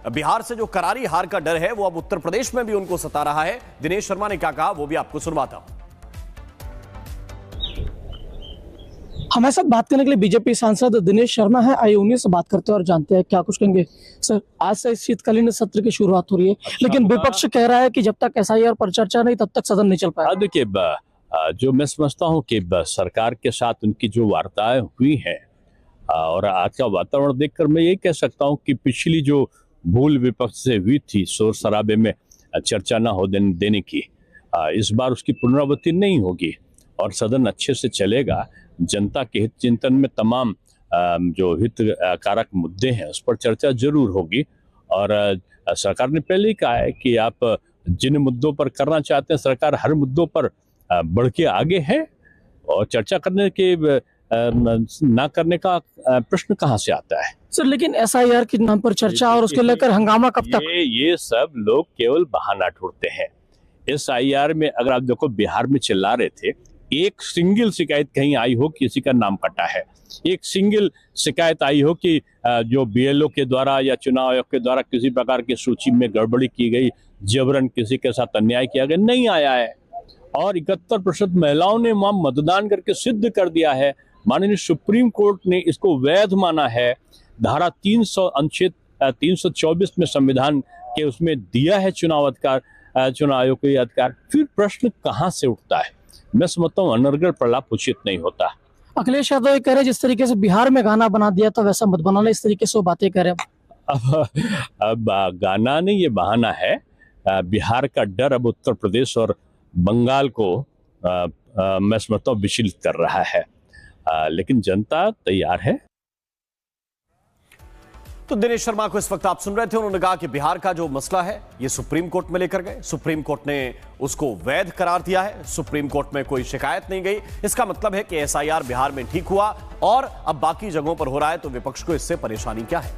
बिहार से जो करारी हार का डर है वो अब उत्तर प्रदेश में भी उनको सता रहा है। दिनेश शर्मा ने क्या कहा वो भी आपको सुनवाता हूं। हमारे साथ बात करने के लिए बीजेपी सांसद दिनेश शर्मा है। आइए उन्हीं से बात करते हैं और जानते हैं क्या कुछ कहेंगे। सर, आज से शीतकालीन सत्र की शुरुआत हो रही है, लेकिन विपक्ष कह रहा है कि जब तक एसआईआर पर चर्चा नहीं तब तक सदन नहीं चल पाएगा। देखिए, जो मैं समझता हूं कि सरकार के साथ उनकी जो वार्ताएं हुई हैं और आज का वातावरण देखकर मैं यही कह सकता हूं कि पिछली जो भूल विपक्ष से हुई थी शोर शराबे में चर्चा न हो देने की, इस बार उसकी पुनरावृत्ति नहीं होगी और सदन अच्छे से चलेगा। जनता के हित चिंतन में तमाम जो हित कारक मुद्दे हैं उस पर चर्चा जरूर होगी। और सरकार ने पहले ही कहा है कि आप जिन मुद्दों पर करना चाहते हैं, सरकार हर मुद्दों पर बढ़ के आगे है और चर्चा करने के ना करने का प्रश्न कहां से आता है। सर, लेकिन एसआईआर के नाम पर चर्चा और उसके लेकर हंगामा कब तक? ये सब लोग केवल बहाना ढूंढते हैं। एसआईआर में अगर आप देखो, बिहार में चिल्ला रहे थे, एक सिंगल शिकायत कहीं आई हो किसी का नाम कटा है, एक सिंगल शिकायत आई हो कि जो बीएलओ के द्वारा या चुनाव आयोग के द्वारा किसी प्रकार की सूची में गड़बड़ी की गई, जबरन किसी के साथ अन्याय किया गया, नहीं आया है। और 71% महिलाओं ने वहां मतदान करके सिद्ध कर दिया है। माननीय सुप्रीम कोर्ट ने इसको वैध माना है। धारा 300 अनुच्छेद 324 में संविधान के उसमें दिया है चुनाव आयोग को यह अधिकार। फिर प्रश्न कहां से उठता है? मैं समझता हूँ अनर्गल प्रलाप उचित नहीं होता। अखिलेश यादव ये कह रहे जिस तरीके से बिहार में गाना बना दिया था वैसा मत बनाना, इस तरीके से वो बातें कह रहे हैं। अब गाना नहीं, ये बहाना है। बिहार का डर अब उत्तर प्रदेश और बंगाल को मैं समझता हूँ विचलित कर रहा है, लेकिन जनता तैयार है। तो दिनेश शर्मा को इस वक्त आप सुन रहे थे। उन्होंने कहा कि बिहार का जो मसला है ये सुप्रीम कोर्ट में लेकर गए, सुप्रीम कोर्ट ने उसको वैध करार दिया है, सुप्रीम कोर्ट में कोई शिकायत नहीं गई। इसका मतलब है कि एसआईआर बिहार में ठीक हुआ और अब बाकी जगहों पर हो रहा है, तो विपक्ष को इससे परेशानी क्या है?